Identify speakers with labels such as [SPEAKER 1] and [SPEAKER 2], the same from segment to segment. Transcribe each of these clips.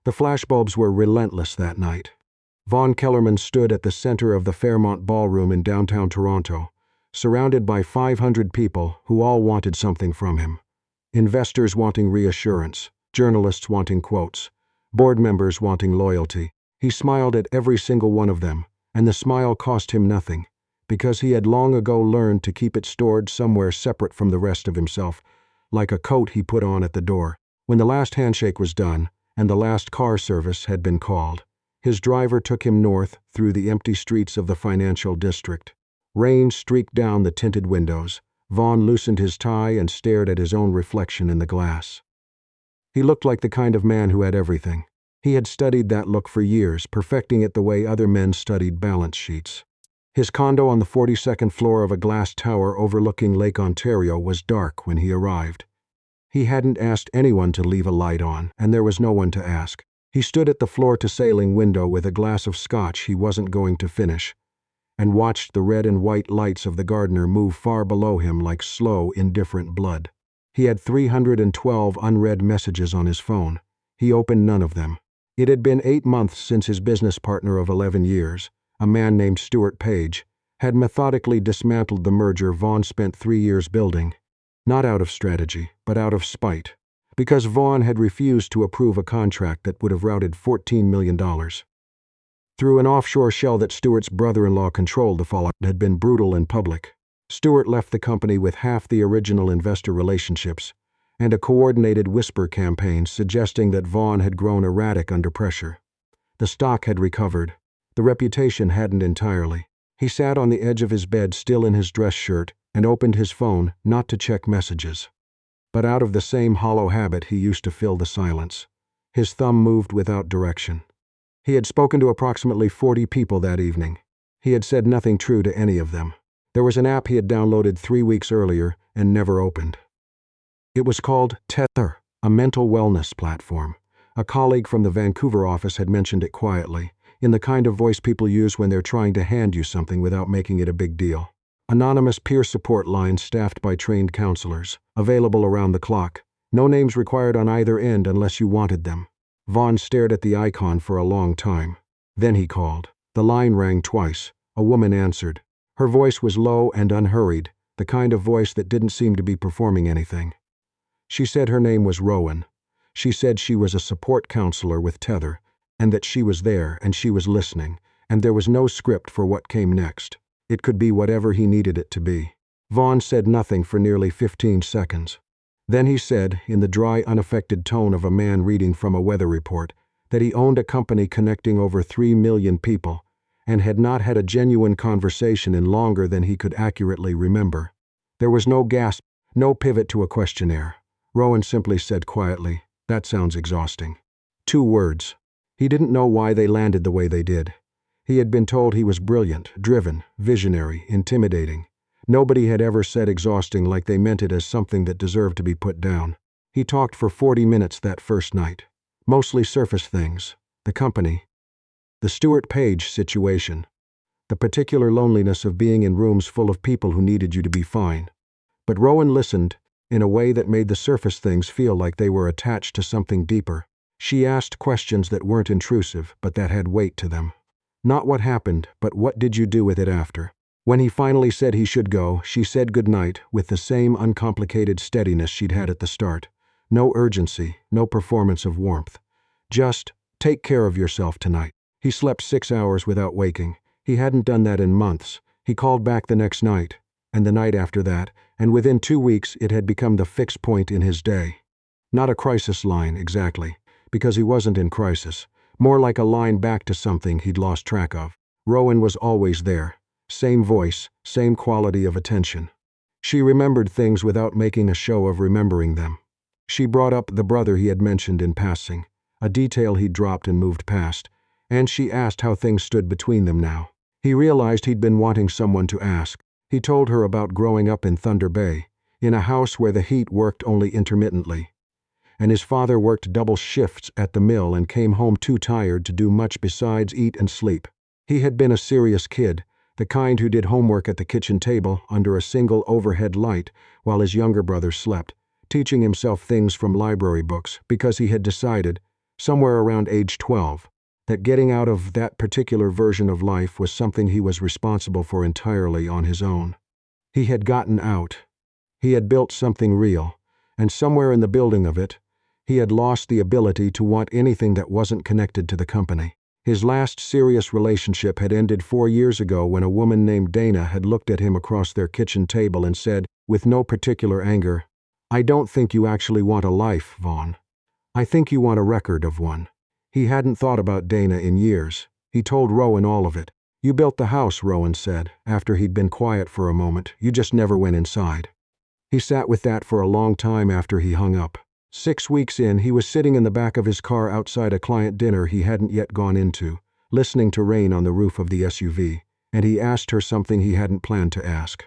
[SPEAKER 1] The flashbulbs were relentless that night. Von Kellerman stood at the center of the Fairmont Ballroom in downtown Toronto, surrounded by 500 people who all wanted something from him. Investors wanting reassurance, journalists wanting quotes, board members wanting loyalty. He smiled at every single one of them, and the smile cost him nothing, because he had long ago learned to keep it stored somewhere separate from the rest of himself, like a coat he put on at the door. When the last handshake was done, and the last car service had been called, his driver took him north through the empty streets of the financial district. Rain streaked down the tinted windows. Vaughn loosened his tie and stared at his own reflection in the glass. He looked like the kind of man who had everything. He had studied that look for years, perfecting it the way other men studied balance sheets. His condo on the 42nd floor of a glass tower overlooking Lake Ontario was dark when he arrived. He hadn't asked anyone to leave a light on, and there was no one to ask. He stood at the floor-to-ceiling window with a glass of scotch he wasn't going to finish, and watched the red and white lights of the gardener move far below him like slow, indifferent blood. He had 312 unread messages on his phone. He opened none of them. It had been 8 months since his business partner of 11 years, a man named Stuart Page, had methodically dismantled the merger Vaughn spent 3 years building, not out of strategy, but out of spite, because Vaughn had refused to approve a contract that would have routed $14 million. Through an offshore shell that Stuart's brother-in-law controlled, the fallout had been brutal and public. Stuart left the company with half the original investor relationships and a coordinated whisper campaign suggesting that Vaughn had grown erratic under pressure. The stock had recovered. The reputation hadn't entirely. He sat on the edge of his bed, still in his dress shirt, and opened his phone, not to check messages, but out of the same hollow habit he used to fill the silence. His thumb moved without direction. He had spoken to approximately 40 people that evening. He had said nothing true to any of them. There was an app he had downloaded 3 weeks earlier and never opened. It was called Tether, a mental wellness platform. A colleague from the Vancouver office had mentioned it quietly, in the kind of voice people use when they're trying to hand you something without making it a big deal. Anonymous peer support lines staffed by trained counselors, available around the clock. No names required on either end unless you wanted them. Vaughn stared at the icon for a long time. Then he called. The line rang twice. A woman answered. Her voice was low and unhurried, the kind of voice that didn't seem to be performing anything. She said her name was Rowan. She said she was a support counselor with Tether, and that she was there and she was listening, and there was no script for what came next. It could be whatever he needed it to be. Vaughn said nothing for nearly 15 seconds. Then he said, in the dry, unaffected tone of a man reading from a weather report, that he owned a company connecting over 3 million people and had not had a genuine conversation in longer than he could accurately remember. There was no gasp, no pivot to a questionnaire. Rowan simply said quietly, "That sounds exhausting." 2 words. He didn't know why they landed the way they did. He had been told he was brilliant, driven, visionary, intimidating. Nobody had ever said exhausting like they meant it as something that deserved to be put down. He talked for 40 minutes that first night. Mostly surface things. The company. The Stuart Page situation. The particular loneliness of being in rooms full of people who needed you to be fine. But Rowan listened in a way that made the surface things feel like they were attached to something deeper. She asked questions that weren't intrusive, but that had weight to them. Not what happened, but what did you do with it after? When he finally said he should go, she said goodnight with the same uncomplicated steadiness she'd had at the start. No urgency, no performance of warmth. Just, take care of yourself tonight. He slept 6 hours without waking. He hadn't done that in months. He called back the next night, and the night after that, and within 2 weeks it had become the fixed point in his day. Not a crisis line, exactly, because he wasn't in crisis. More like a line back to something he'd lost track of. Rowan was always there. Same voice, same quality of attention. She remembered things without making a show of remembering them. She brought up the brother he had mentioned in passing, a detail he'd dropped and moved past, and she asked how things stood between them now. He realized he'd been wanting someone to ask. He told her about growing up in Thunder Bay, in a house where the heat worked only intermittently, and his father worked double shifts at the mill and came home too tired to do much besides eat and sleep. He had been a serious kid, the kind who did homework at the kitchen table under a single overhead light while his younger brother slept, teaching himself things from library books because he had decided, somewhere around age 12, that getting out of that particular version of life was something he was responsible for entirely on his own. He had gotten out. He had built something real, and somewhere in the building of it, he had lost the ability to want anything that wasn't connected to the company. His last serious relationship had ended 4 years ago when a woman named Dana had looked at him across their kitchen table and said, with no particular anger, "I don't think you actually want a life, Vaughn. I think you want a record of one." He hadn't thought about Dana in years. He told Rowan all of it. "You built the house," Rowan said, after he'd been quiet for a moment. "You just never went inside." He sat with that for a long time after he hung up. 6 weeks in, he was sitting in the back of his car outside a client dinner he hadn't yet gone into, listening to rain on the roof of the SUV, and he asked her something he hadn't planned to ask.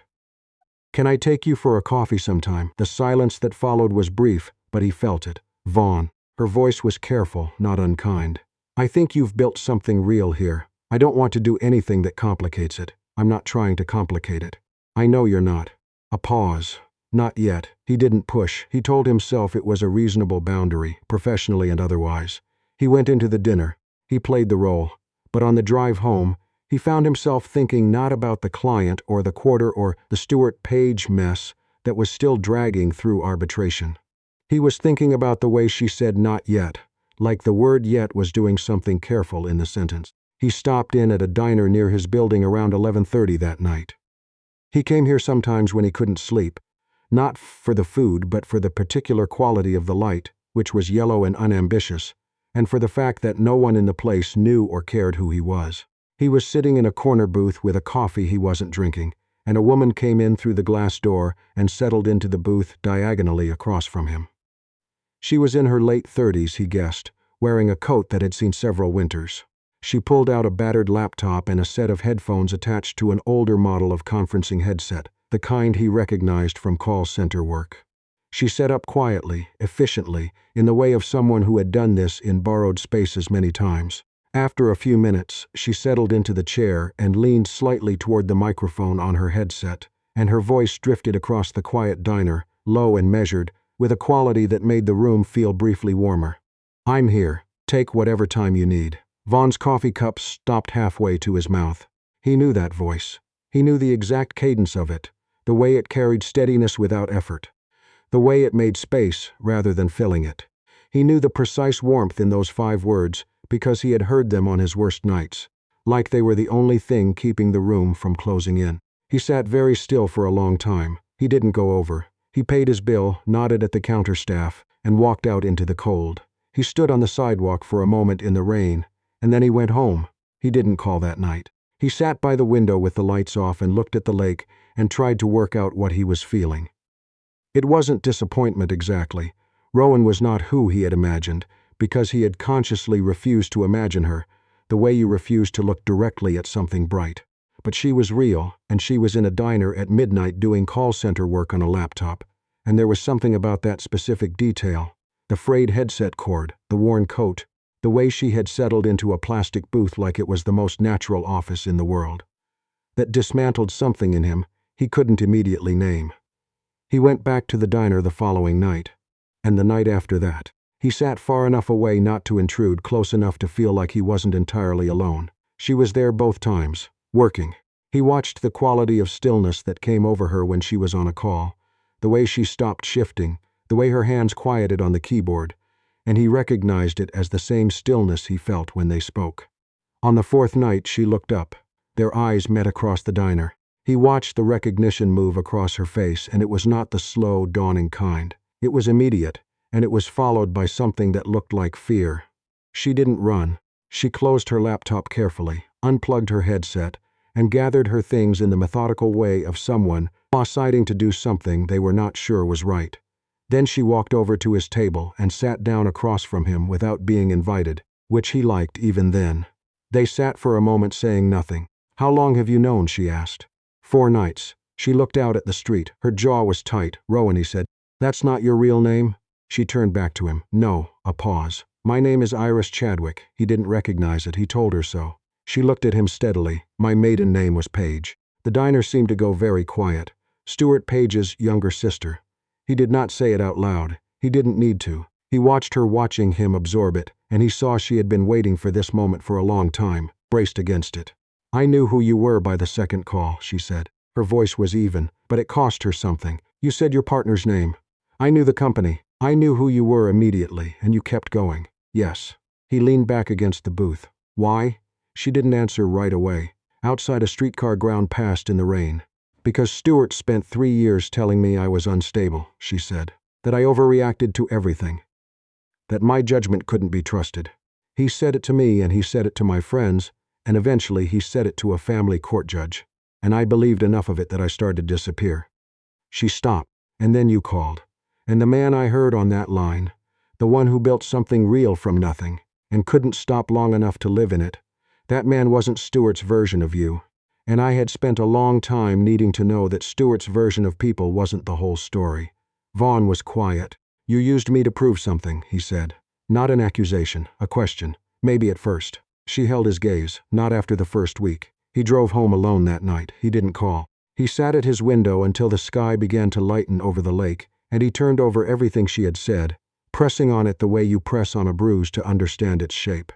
[SPEAKER 1] "Can I take you for a coffee sometime?" The silence that followed was brief, but he felt it. "Vaughn." Her voice was careful, not unkind. "I think you've built something real here. I don't want to do anything that complicates it. I'm not trying to complicate it." "I know you're not." A pause. Not yet. He didn't push. He told himself it was a reasonable boundary, professionally and otherwise. He went into the dinner. He played the role. But on the drive home, he found himself thinking not about the client or the quarter or the Stuart Page mess that was still dragging through arbitration. He was thinking about the way she said "not yet," like the word "yet" was doing something careful in the sentence. He stopped in at a diner near his building around 11:30 that night. He came here sometimes when he couldn't sleep. Not for the food, but for the particular quality of the light, which was yellow and unambitious, and for the fact that no one in the place knew or cared who he was. He was sitting in a corner booth with a coffee he wasn't drinking, and a woman came in through the glass door and settled into the booth diagonally across from him. She was in her late 30s, he guessed, wearing a coat that had seen several winters. She pulled out a battered laptop and a set of headphones attached to an older model of conferencing headset, the kind he recognized from call center work. She sat up quietly, efficiently, in the way of someone who had done this in borrowed spaces many times. After a few minutes, she settled into the chair and leaned slightly toward the microphone on her headset, and her voice drifted across the quiet diner, low and measured, with a quality that made the room feel briefly warmer. "I'm here. Take whatever time you need." Vaughn's coffee cup stopped halfway to his mouth. He knew that voice. He knew the exact cadence of it, the way it carried steadiness without effort, the way it made space rather than filling it. He knew the precise warmth in those 5 words because he had heard them on his worst nights, like they were the only thing keeping the room from closing in. He sat very still for a long time. He didn't go over. He paid his bill, nodded at the counter staff, and walked out into the cold. He stood on the sidewalk for a moment in the rain, and then he went home. He didn't call that night. He sat by the window with the lights off and looked at the lake and tried to work out what he was feeling. It wasn't disappointment exactly. Rowan was not who he had imagined, because he had consciously refused to imagine her, the way you refuse to look directly at something bright. But she was real, and she was in a diner at midnight doing call center work on a laptop, and there was something about that specific detail, the frayed headset cord, the worn coat, the way she had settled into a plastic booth like it was the most natural office in the world, that dismantled something in him he couldn't immediately name. He went back to the diner the following night, and the night after that. He sat far enough away not to intrude, close enough to feel like he wasn't entirely alone. She was there both times, working. He watched the quality of stillness that came over her when she was on a call, the way she stopped shifting, the way her hands quieted on the keyboard, and he recognized it as the same stillness he felt when they spoke. On the 4th night, she looked up. Their eyes met across the diner. He watched the recognition move across her face, and it was not the slow, dawning kind. It was immediate, and it was followed by something that looked like fear. She didn't run. She closed her laptop carefully, unplugged her headset, and gathered her things in the methodical way of someone deciding to do something they were not sure was right. Then she walked over to his table and sat down across from him without being invited, which he liked even then. They sat for a moment saying nothing. "How long have you known?" she asked. 4 nights. She looked out at the street. Her jaw was tight. "Rowan," he said. "That's not your real name?" She turned back to him. "No." A pause. "My name is Iris Chadwick." He didn't recognize it. He told her so. She looked at him steadily. "My maiden name was Page." The diner seemed to go very quiet. Stuart Page's younger sister. He did not say it out loud. He didn't need to. He watched her watching him absorb it, and he saw she had been waiting for this moment for a long time, braced against it. "I knew who you were by the second call," she said. Her voice was even, but it cost her something. "You said your partner's name. I knew the company. I knew who you were immediately, and you kept going." "Yes." He leaned back against the booth. "Why?" She didn't answer right away. Outside, a streetcar ground past in the rain. "Because Stuart spent 3 years telling me I was unstable," she said. "That I overreacted to everything. That my judgment couldn't be trusted. He said it to me, and he said it to my friends, and eventually he said it to a family court judge. And I believed enough of it that I started to disappear." She stopped. "And then you called. And the man I heard on that line, the one who built something real from nothing, and couldn't stop long enough to live in it, that man wasn't Stuart's version of you. And I had spent a long time needing to know that Stuart's version of people wasn't the whole story." Vaughn was quiet. "You used me to prove something," he said. "Not an accusation, a question. Maybe at first." She held his gaze. "Not after the first week." He drove home alone that night. He didn't call. He sat at his window until the sky began to lighten over the lake, and he turned over everything she had said, pressing on it the way you press on a bruise to understand its shape.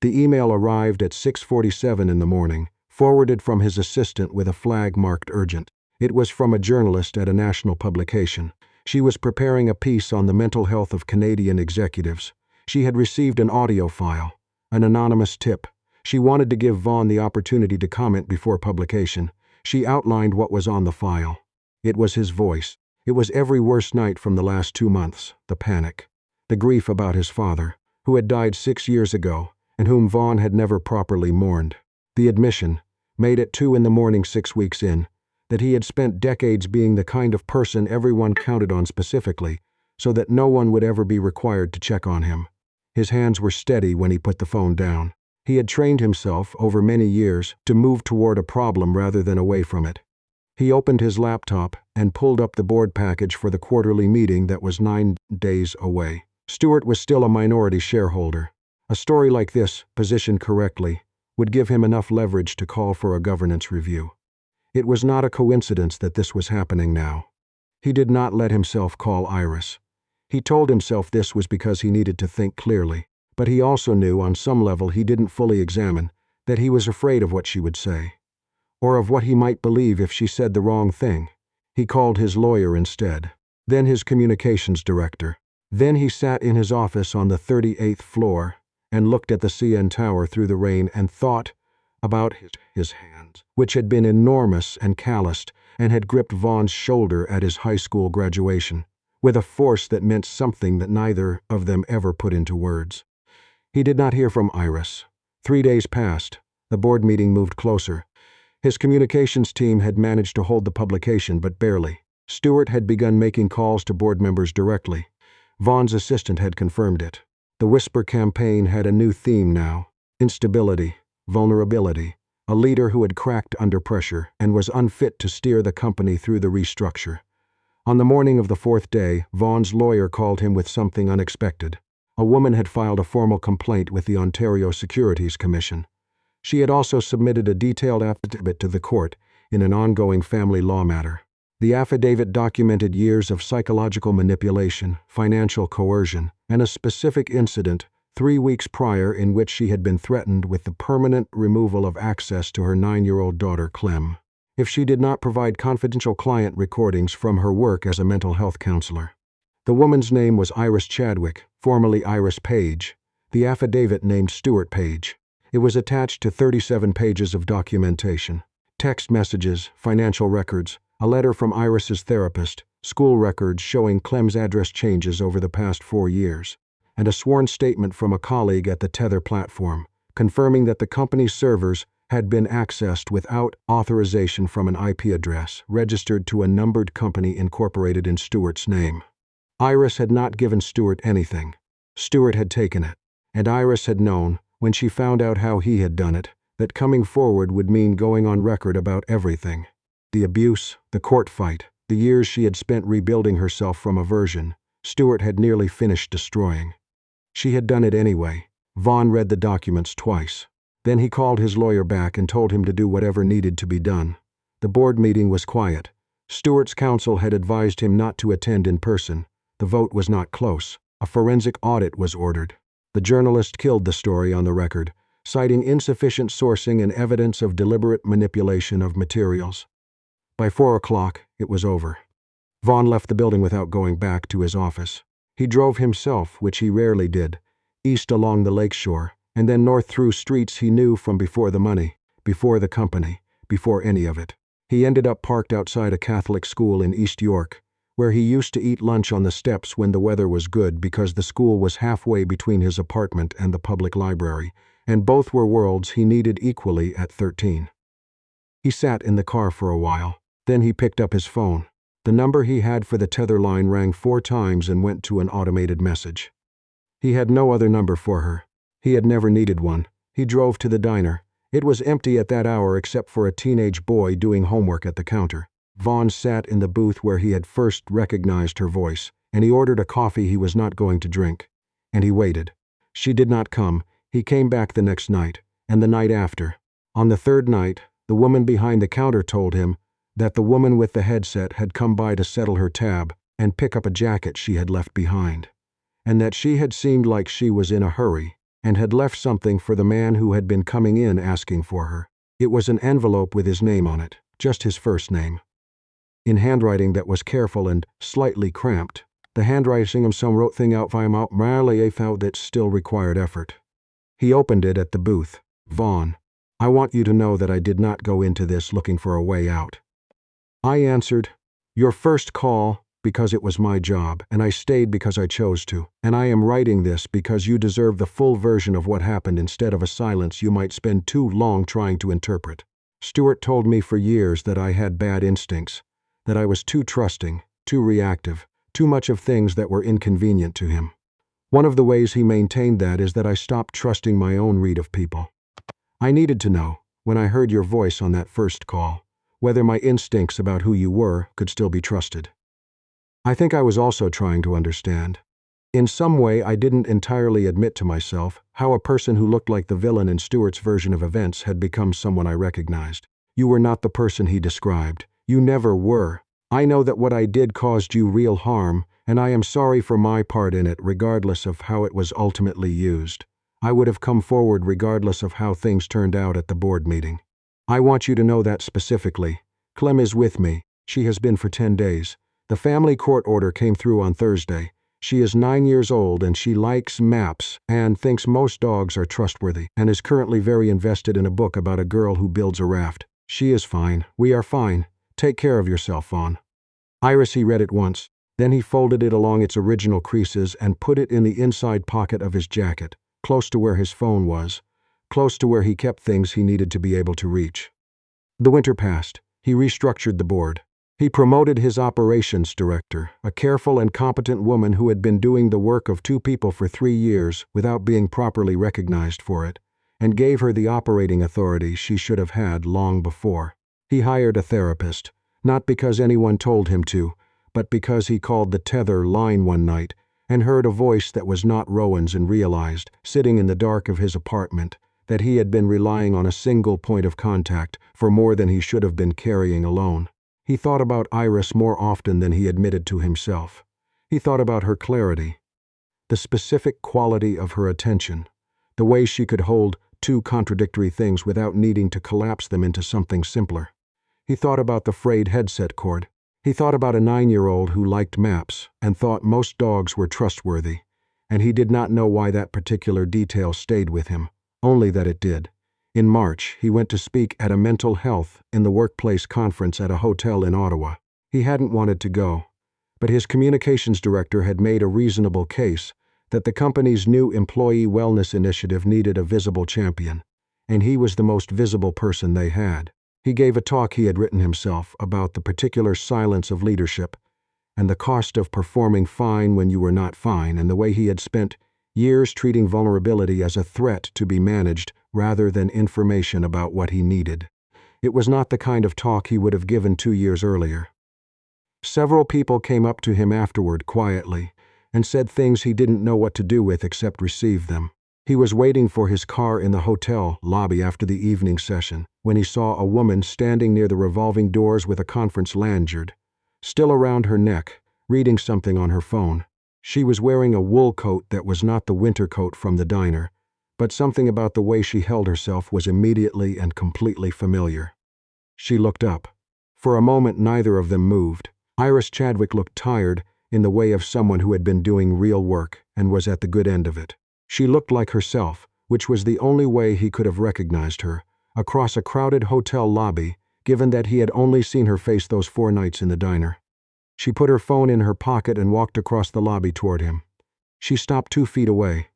[SPEAKER 1] The email arrived at 6:47 in the morning, forwarded from his assistant with a flag marked urgent. It was from a journalist at a national publication. She was preparing a piece on the mental health of Canadian executives. She had received an audio file, an anonymous tip. She wanted to give Vaughn the opportunity to comment before publication. She outlined what was on the file. It was his voice. It was every worst night from the last 2 months, the panic, the grief about his father, who had died 6 years ago, and whom Vaughn had never properly mourned. The admission, made at 2 in the morning 6 weeks in, that he had spent decades being the kind of person everyone counted on specifically, so that no one would ever be required to check on him. His hands were steady when he put the phone down. He had trained himself, over many years, to move toward a problem rather than away from it. He opened his laptop and pulled up the board package for the quarterly meeting that was 9 days away. Stuart was still a minority shareholder. A story like this, positioned correctly, would give him enough leverage to call for a governance review. It was not a coincidence that this was happening now. He did not let himself call Iris. He told himself this was because he needed to think clearly. But he also knew, on some level he didn't fully examine, that he was afraid of what she would say, or of what he might believe if she said the wrong thing. He called his lawyer instead, then his communications director. Then he sat in his office on the 38th floor and looked at the CN Tower through the rain and thought about his hands, which had been enormous and calloused and had gripped Vaughn's shoulder at his high school graduation, with a force that meant something that neither of them ever put into words. He did not hear from Iris. 3 days passed. The board meeting moved closer. His communications team had managed to hold the publication, but barely. Stuart had begun making calls to board members directly. Vaughn's assistant had confirmed it. The Whisper campaign had a new theme now: instability, vulnerability, a leader who had cracked under pressure and was unfit to steer the company through the restructure. On the morning of the 4th day, Vaughn's lawyer called him with something unexpected. A woman had filed a formal complaint with the Ontario Securities Commission. She had also submitted a detailed affidavit to the court in an ongoing family law matter. The affidavit documented years of psychological manipulation, financial coercion, and a specific incident 3 weeks prior in which she had been threatened with the permanent removal of access to her 9-year-old daughter, Clem, if she did not provide confidential client recordings from her work as a mental health counselor. The woman's name was Iris Chadwick, formerly Iris Page. The affidavit named Stuart Page. It was attached to 37 pages of documentation: text messages, financial records, a letter from Iris's therapist, school records showing Clem's address changes over the past 4 years, and a sworn statement from a colleague at the Tether platform, confirming that the company's servers had been accessed without authorization from an IP address registered to a numbered company incorporated in Stuart's name. Iris had not given Stuart anything. Stuart had taken it, and Iris had known, when she found out how he had done it, that coming forward would mean going on record about everything. The abuse, the court fight, the years she had spent rebuilding herself from aversion, Stuart had nearly finished destroying. She had done it anyway. Vaughn read the documents twice. Then he called his lawyer back and told him to do whatever needed to be done. The board meeting was quiet. Stuart's counsel had advised him not to attend in person. The vote was not close. A forensic audit was ordered. The journalist killed the story on the record, citing insufficient sourcing and evidence of deliberate manipulation of materials. By 4 o'clock, it was over. Vaughn left the building without going back to his office. He drove himself, which he rarely did, east along the lakeshore, and then north through streets he knew from before the money, before the company, before any of it. He ended up parked outside a Catholic school in East York, where he used to eat lunch on the steps when the weather was good because the school was halfway between his apartment and the public library, and both were worlds he needed equally at 13. He sat in the car for a while. Then he picked up his phone. The number he had for the tether line rang 4 times and went to an automated message. He had no other number for her. He had never needed one. He drove to the diner. It was empty at that hour except for a teenage boy doing homework at the counter. Vaughn sat in the booth where he had first recognized her voice, and he ordered a coffee he was not going to drink. And he waited. She did not come. He came back the next night, and the night after. On the third night, the woman behind the counter told him that the woman with the headset had come by to settle her tab and pick up a jacket she had left behind, and that she had seemed like she was in a hurry and had left something for the man who had been coming in asking for her. It was an envelope with his name on it, just his first name, in handwriting that was careful and slightly cramped. The handwriting of some wrote thing out via rarely found that still required effort. He opened it at the booth. Vaughn, I want you to know that I did not go into this looking for a way out. I answered, your first call, because it was my job, and I stayed because I chose to, and I am writing this because you deserve the full version of what happened instead of a silence you might spend too long trying to interpret. Stuart told me for years that I had bad instincts, that I was too trusting, too reactive, too much of things that were inconvenient to him. One of the ways he maintained that is that I stopped trusting my own read of people. I needed to know, when I heard your voice on that first call, whether my instincts about who you were could still be trusted. I think I was also trying to understand. In some way, I didn't entirely admit to myself how a person who looked like the villain in Stuart's version of events had become someone I recognized. You were not the person he described. You never were. I know that what I did caused you real harm, and I am sorry for my part in it regardless of how it was ultimately used. I would have come forward regardless of how things turned out at the board meeting. I want you to know that specifically. Clem is with me. She has been for 10 days. The family court order came through on Thursday. She is 9 years old and she likes maps and thinks most dogs are trustworthy and is currently very invested in a book about a girl who builds a raft. She is fine. We are fine. Take care of yourself, Vaughn. Iris, he read it once. Then he folded it along its original creases and put it in the inside pocket of his jacket, close to where his phone was, close to where he kept things he needed to be able to reach. The winter passed. He restructured the board. He promoted his operations director, a careful and competent woman who had been doing the work of 2 people for 3 years without being properly recognized for it, and gave her the operating authority she should have had long before. He hired a therapist, not because anyone told him to, but because he called the tether line one night and heard a voice that was not Rowan's and realized, sitting in the dark of his apartment, that he had been relying on a single point of contact for more than he should have been carrying alone. He thought about Iris more often than he admitted to himself. He thought about her clarity, the specific quality of her attention, the way she could hold 2 contradictory things without needing to collapse them into something simpler. He thought about the frayed headset cord. He thought about a 9-year-old who liked maps and thought most dogs were trustworthy, and he did not know why that particular detail stayed with him, only that it did. In March, he went to speak at a mental health in the workplace conference at a hotel in Ottawa. He hadn't wanted to go, but his communications director had made a reasonable case that the company's new employee wellness initiative needed a visible champion, and he was the most visible person they had. He gave a talk he had written himself about the particular silence of leadership and the cost of performing fine when you were not fine, and the way he had spent years treating vulnerability as a threat to be managed rather than information about what he needed. It was not the kind of talk he would have given 2 years earlier. Several people came up to him afterward quietly and said things he didn't know what to do with except receive them. He was waiting for his car in the hotel lobby after the evening session when he saw a woman standing near the revolving doors with a conference lanyard still around her neck, reading something on her phone. She was wearing a wool coat that was not the winter coat from the diner, but something about the way she held herself was immediately and completely familiar. She looked up. For a moment neither of them moved. Iris Chadwick looked tired, in the way of someone who had been doing real work and was at the good end of it. She looked like herself, which was the only way he could have recognized her, across a crowded hotel lobby, given that he had only seen her face those 4 nights in the diner. She put her phone in her pocket and walked across the lobby toward him. She stopped 2 feet away.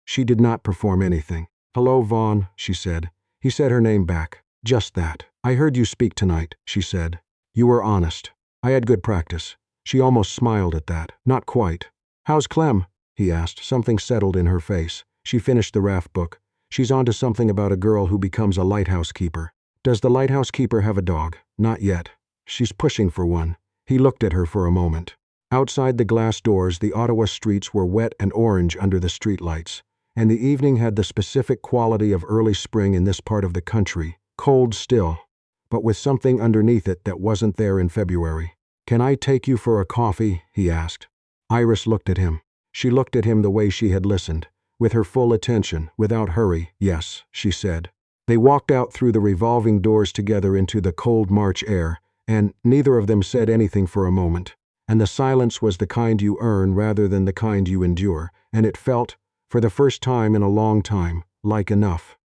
[SPEAKER 1] She did not perform anything. "Hello, Vaughn," she said. He said her name back. "Just that. I heard you speak tonight," she said. "You were honest. I had good practice." She almost smiled at that. "Not quite." "How's Clem?" he asked. Something settled in her face. She finished the Raft book. "She's on to something about a girl who becomes a lighthouse keeper." "Does the lighthouse keeper have a dog?" "Not yet. She's pushing for one." He looked at her for a moment. Outside the glass doors, the Ottawa streets were wet and orange under the streetlights, and the evening had the specific quality of early spring in this part of the country, cold still, but with something underneath it that wasn't there in February. "Can I take you for a coffee?" he asked. Iris looked at him. She looked at him the way she had listened, with her full attention, without hurry. "Yes," she said. They walked out through the revolving doors together into the cold March air, and neither of them said anything for a moment. And the silence was the kind you earn rather than the kind you endure, and it felt, for the first time in a long time, like enough.